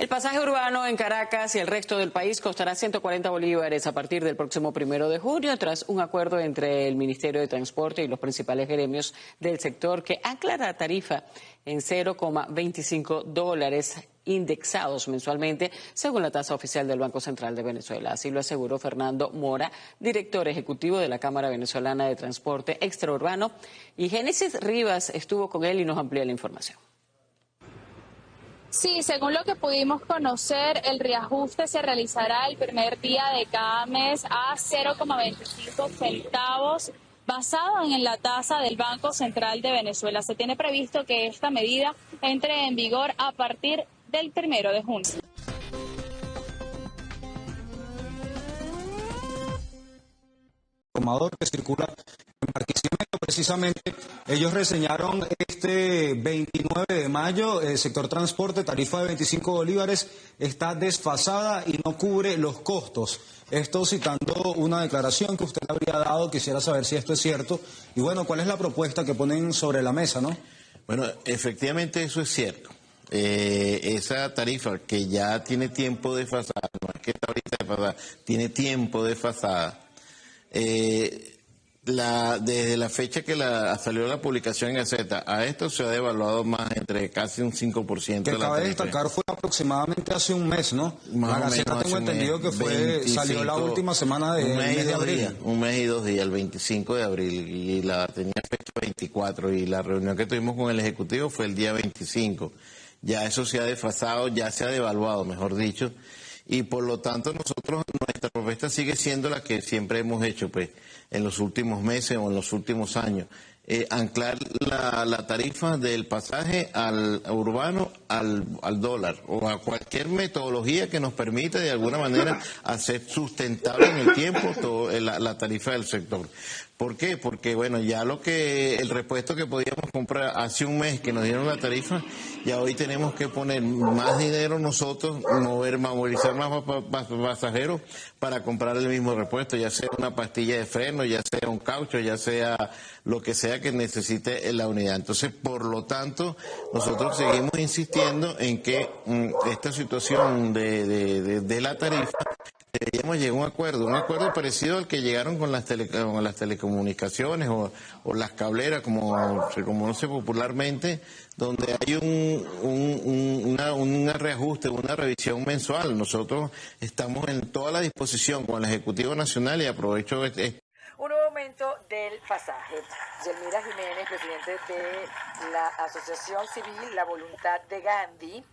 El pasaje urbano en Caracas y el resto del país costará 140 bolívares a partir del próximo 1 de junio, tras un acuerdo entre el Ministerio de Transporte y los principales gremios del sector que ancla la tarifa en $0,25 indexados mensualmente, según la tasa oficial del Banco Central de Venezuela. Así lo aseguró Fernando Mora, director ejecutivo de la Cámara Venezolana de Transporte Extraurbano, y Génesis Rivas estuvo con él y nos amplía la información. Sí, según lo que pudimos conocer, el reajuste se realizará el primer día de cada mes a 0,25 centavos, basado en la tasa del Banco Central de Venezuela. Se tiene previsto que esta medida entre en vigor a partir del 1 de junio. Que circula en Barquisimeto. Precisamente ellos reseñaron este 29 de mayo el sector transporte, tarifa de 25 bolívares, está desfasada y no cubre los costos. Esto citando una declaración que usted habría dado, quisiera saber si esto es cierto. Y bueno, ¿cuál es la propuesta que ponen sobre la mesa, no? Bueno, efectivamente eso es cierto. Esa tarifa que ya tiene tiempo desfasada, no es que está ahorita desfasada, tiene tiempo desfasada. Desde la fecha que salió la publicación en Gaceta, a esto se ha devaluado más entre casi un 5%. Que cabe destacar fue aproximadamente hace un mes, ¿no? Más la Gaceta tengo entendido que salió la última semana del mes de abril. Un mes y 2 días, el 25 de abril, y la tenía fecha 24, y la reunión que tuvimos con el Ejecutivo fue el día 25. Ya eso se ha desfasado, ya se ha devaluado, mejor dicho, y por lo tanto nuestra propuesta sigue siendo la que siempre hemos hecho, pues, en los últimos meses o en los últimos años. Anclar la tarifa del pasaje al urbano al dólar, o a cualquier metodología que nos permita de alguna manera hacer sustentable en el tiempo la tarifa del sector. ¿Por qué? Porque bueno, ya el repuesto que podíamos comprar hace un mes que nos dieron la tarifa, ya hoy tenemos que poner más dinero nosotros, movilizar más pasajeros para comprar el mismo repuesto, ya sea una pastilla de freno, ya sea un caucho, ya sea lo que sea que necesite la unidad. Entonces, por lo tanto, nosotros seguimos insistiendo en que esta situación de la tarifa, deberíamos llegar a un acuerdo parecido al que llegaron con las telecomunicaciones o las cableras, como se conoce popularmente, donde hay un reajuste, una revisión mensual. Nosotros estamos en toda la disposición con el Ejecutivo Nacional y aprovecho Un nuevo aumento del pasaje. Yelmira Jiménez, presidente de la Asociación Civil La Voluntad de Gandhi,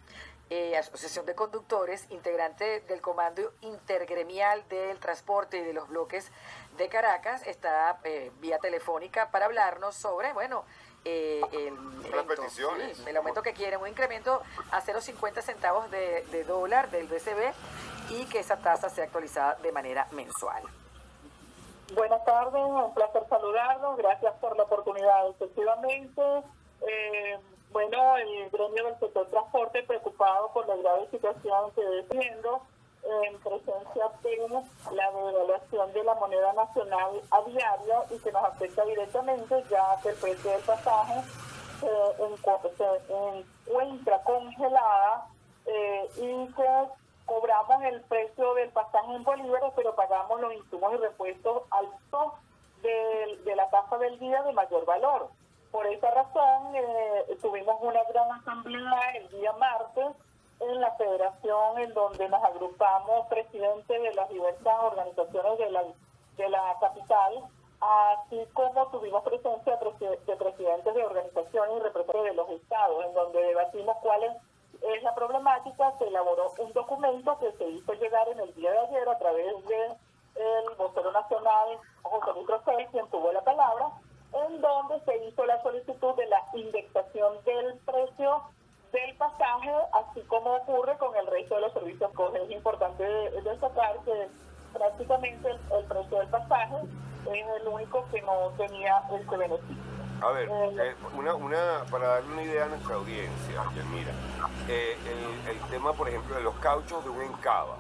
Asociación de Conductores, integrante del Comando Intergremial del Transporte y de los Bloques de Caracas, está vía telefónica para hablarnos sobre, bueno, el aumento que quieren, un incremento a 0,50 centavos de dólar del BCB y que esa tasa sea actualizada de manera mensual. Buenas tardes, un placer saludarlos, gracias por la oportunidad. Efectivamente, bueno, el gremio del sector transporte, preocupado por la grave situación que está viviendo en presencia de la devaluación de la moneda nacional a diario y que nos afecta directamente, ya que el precio del pasaje se encuentra congelada y que cobramos el precio del pasaje en bolívares, pero pagamos los insumos y repuestos altos de la tasa del día de mayor valor. Por esa razón, tuvimos una gran asamblea el día martes en la federación, en donde nos agrupamos presidentes de las diversas organizaciones de la capital, así como tuvimos presencia de presidentes de organizaciones y representantes de los estados, en donde debatimos cuál es la problemática. Se elaboró un documento que se hizo llegar en el día de ayer a través del vocero nacional, José Luis Rosell, quien tuvo la palabra, en donde se hizo la solicitud de la indexación del precio del pasaje, así como ocurre con el resto de los servicios. Es importante destacar que prácticamente el precio del pasaje es el único que no tenía este beneficio. A ver, para darle una idea a nuestra audiencia, mira, el tema, por ejemplo, de los cauchos de un encaba.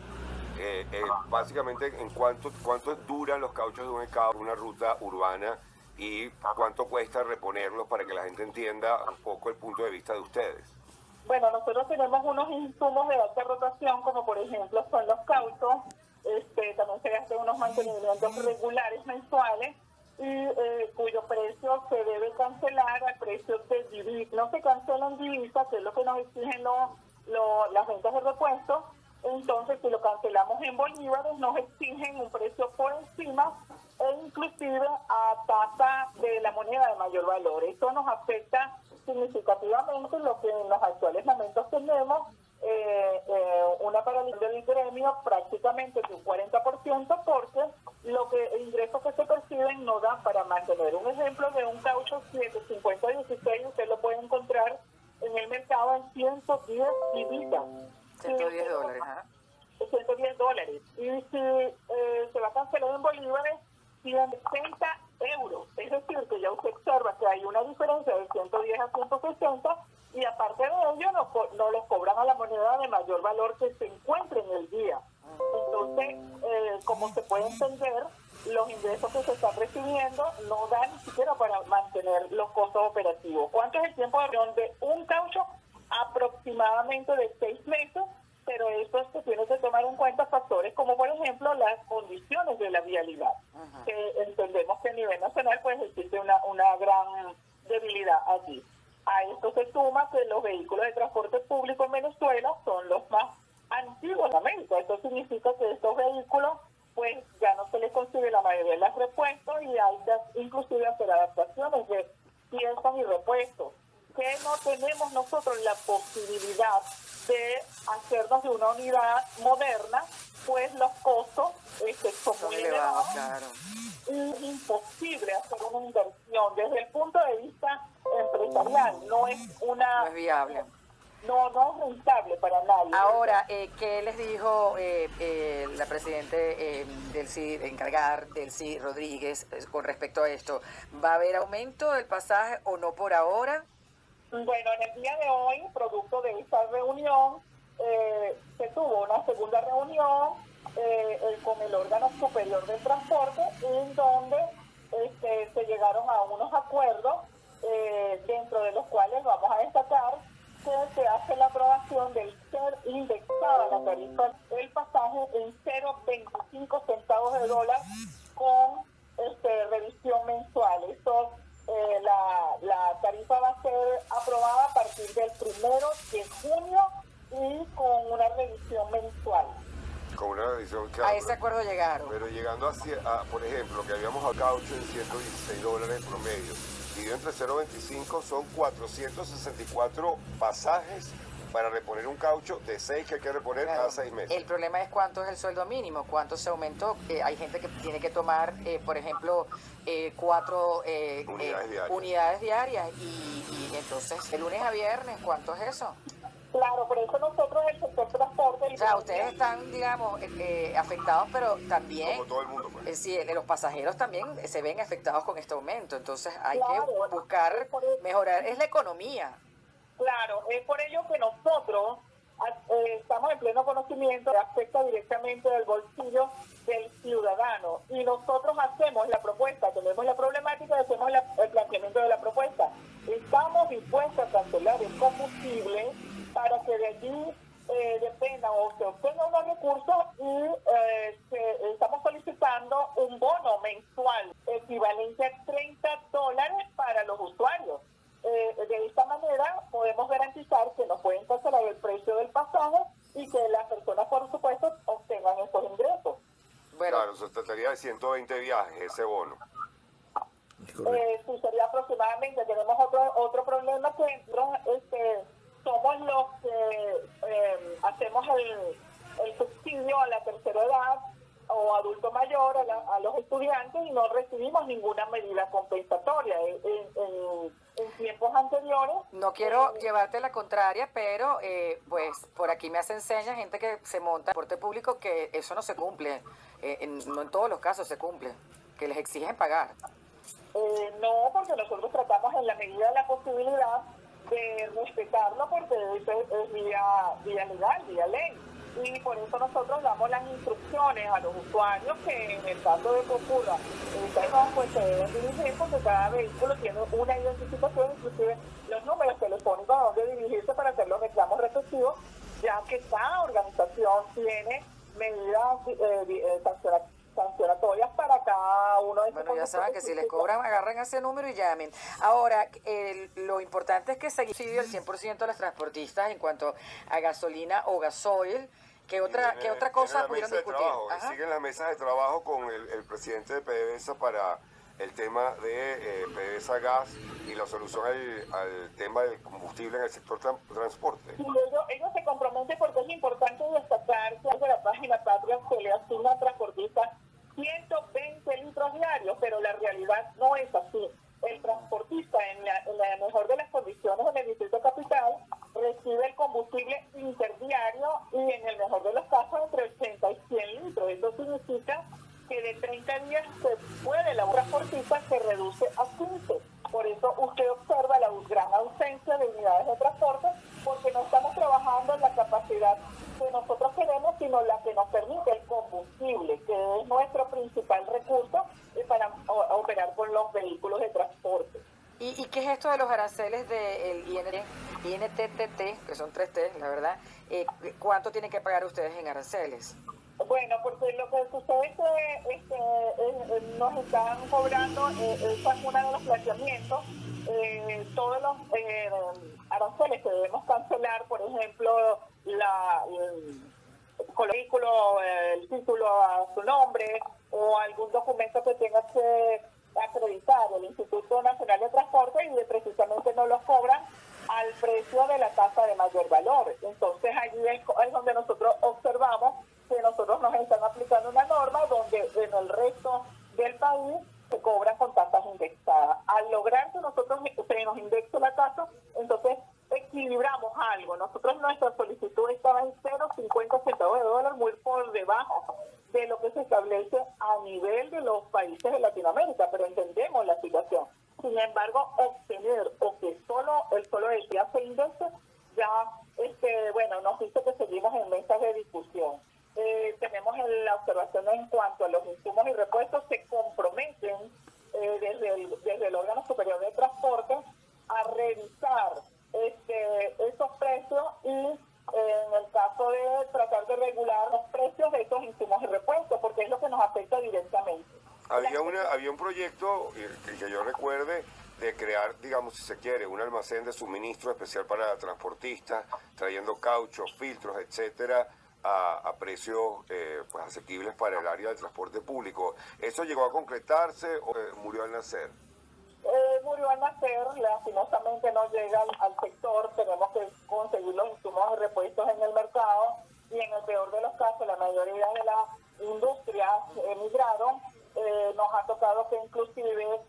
Básicamente, ¿en cuánto duran los cauchos de un encaba, una ruta urbana, y cuánto cuesta reponerlos, para que la gente entienda un poco el punto de vista de ustedes? Bueno, nosotros tenemos unos insumos de alta rotación, como por ejemplo son los cauchos, también se hacen unos mantenimientos regulares mensuales y cuyo precio se debe cancelar al precio de divisa. No se cancelan divisas, que es lo que nos exigen las ventas de repuestos. Entonces, si lo cancelamos en bolívares, nos exigen un precio por encima e inclusive a tasa de la moneda de mayor valor. Esto nos afecta significativamente lo que en los actuales momentos tenemos, una paralización del gremio prácticamente de un 40%, porque el ingreso que se perciben no dan para mantener. Un ejemplo de un caucho 750-16, usted lo puede encontrar en el mercado en 110 divisas. $110, ¿ah? $110. Y si se va a cancelar en bolívares, 160 euros. Es decir, que ya usted observa que hay una diferencia de 110 a 160 y aparte de ello no los cobran a la moneda de mayor valor que se encuentre en el día. Entonces, como se puede entender, los ingresos que se están recibiendo no dan ni siquiera para mantener los costos operativos. ¿Cuánto es el tiempo de reunión de un caucho? Aproximadamente de 6 meses, pero esto se tiene que tomar en cuenta factores como, por ejemplo, las condiciones de la vialidad. Que entendemos que a nivel nacional pues existe una gran debilidad allí. A esto se suma que los vehículos de transporte público en Venezuela son los más antiguos de América. Esto significa que estos vehículos pues ya no se les consigue la mayoría de los repuestos y hay que inclusive hacer adaptaciones de piezas y repuestos, que no tenemos nosotros la posibilidad de hacernos de una unidad moderna, pues los costos son muy elevados. Claro. Es imposible hacer una inversión desde el punto de vista empresarial, no es viable. No es rentable para nadie. Ahora, ¿qué les dijo la presidente encargada del CID, Rodríguez, con respecto a esto? ¿Va a haber aumento del pasaje o no por ahora? Bueno, en el día de hoy, producto de esta reunión, se tuvo una segunda reunión con el órgano superior del transporte, en donde se llegaron a unos acuerdos, dentro de los cuales vamos a destacar que se hace la aprobación del ser indexada la tarifa del pasaje en 0.25 centavos de dólar con revisión mensual. Esto, la tarifa va a ser aprobada a partir del 1 de junio y con una revisión mensual. Con una revisión, claro. A ese acuerdo llegaron. Pero llegando por ejemplo, que habíamos a caucho en $116 en promedio, dividido entre 0.25 son 464 pasajes para reponer un caucho de 6 que hay que reponer cada 6 meses. El problema es cuánto es el sueldo mínimo, cuánto se aumentó. Hay gente que tiene que tomar, por ejemplo, 4 unidades diarias y entonces de lunes a viernes, ¿cuánto es eso? Claro, por eso nosotros el sector transporte... O sea, ustedes están, digamos, afectados, pero también... Como todo el mundo, pues. Sí, los pasajeros también se ven afectados con este aumento. Entonces hay que buscar mejorar. Es la economía. Claro, es por ello que nosotros estamos en pleno conocimiento que afecta directamente al bolsillo del ciudadano. Y nosotros hacemos la propuesta, tenemos la problemática, hacemos el planteamiento de la propuesta. Estamos dispuestos a cancelar el combustible para que de allí dependan o se obtengan unos recursos y estamos solicitando un bono mensual equivalente a $30 para los usuarios. De esta manera podemos garantizar que nos pueden cancelar el precio del pasaje y que las personas, por supuesto, obtengan estos ingresos. Bueno. Claro, se trataría de 120 viajes ese bono. Sí, sería aproximadamente. Tenemos otro problema que somos los que hacemos el subsidio a la tercera edad o adulto mayor a los estudiantes y no recibimos ninguna medida compensatoria. En tiempos anteriores... No quiero llevarte la contraria, pero pues por aquí me hacen señas gente que se monta en transporte público que eso no se cumple. No en todos los casos se cumple, que les exigen pagar. No, porque nosotros tratamos en la medida de la posibilidad de respetarlo porque es vía legal, vía ley. y por eso nosotros damos las instrucciones a los usuarios que en el caso de que ocurra temas, pues se deben dirigir porque cada vehículo tiene una identificación, inclusive los números telefónicos a donde dirigirse para hacer los reclamos respectivos, ya que cada organización tiene medidas sancionatorias para cada uno de estos. Bueno, ya saben que si les cobran, agarren ese número y llamen. Ahora, lo importante es que se subsidio el 100% a los transportistas en cuanto a gasolina o gasoil. ¿Qué otra cosa pudieron discutir? Siguen las mesas de trabajo con el presidente de PDVSA para el tema de PDVSA Gas y la solución al tema del combustible en el sector transporte. Sí, ellos se comprometen porque es importante destacar que de la página Patria se le asigna a transportistas 120 litros diarios, pero la realidad no es así. El transportista en la mejor de las condiciones en el Distrito Capital recibe el combustible interdiario y en el mejor de los casos entre 80 y 100 litros. Eso significa que de 30 días la transportista se reduce a 15. Por eso usted observa la gran ausencia de unidades de transporte, porque no estamos trabajando en la capacidad que nosotros queremos, sino la que nos permite el combustible, que es nuestro principal recurso para operar con los vehículos de transporte. ¿Y qué es esto de los aranceles del INTTT, que son 3 T, la verdad? ¿Cuánto tienen que pagar ustedes en aranceles? Bueno, porque lo que sucede es que nos están cobrando, ese es uno de los planteamientos, todos los aranceles que debemos cancelar, por ejemplo, el vehículo, el título a su nombre o algún documento que tenga que acreditar el Instituto Nacional de Transporte, y precisamente no los cobran al precio de la tasa de mayor valor. Entonces allí es donde nosotros observamos que nosotros nos están aplicando una norma donde en el resto del país se cobran con tasas indexadas. Al lograr que nosotros se nos indexe la tasa, entonces equilibramos algo. Nosotros nuestra solicitud estaba en 0,50 centavos de dólar, muy por debajo de lo que se establece a nivel de los países de Latinoamérica, pero entendemos la situación. Sin embargo, obtener o que el solo del día se indexe, ya nos dice que seguimos en mesas de discusión. Tenemos la observación en cuanto a los insumos y repuestos, se comprometen desde el órgano superior de transporte a revisar esos precios y en el caso de tratar de regular los precios de esos insumos y repuestos, porque es lo que nos afecta directamente. Había un proyecto que yo recuerde de crear, digamos, si se quiere, un almacén de suministro especial para transportistas, trayendo cauchos, filtros, etcétera, a precios pues asequibles para el área del transporte público. ¿Eso llegó a concretarse o murió al nacer? Murió al nacer, lastimosamente no llega al sector, tenemos que conseguir los insumos de repuestos en el mercado, y en el peor de los casos la mayoría de las industrias emigraron. Nos ha tocado que inclusive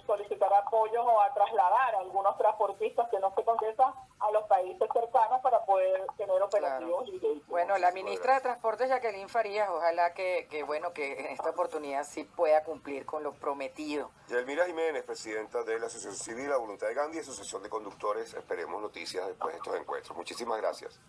solicitar apoyos o a trasladar a algunos transportistas que no se concesan a los países cercanos para poder tener operativos. Claro. Bueno, la ministra de Transportes, Jacqueline Farías, ojalá que en esta oportunidad sí pueda cumplir con lo prometido. Yelmira Jiménez, presidenta de la Asociación Civil La Voluntad de Gandhi, Asociación de Conductores. Esperemos noticias después de estos encuentros. Muchísimas gracias.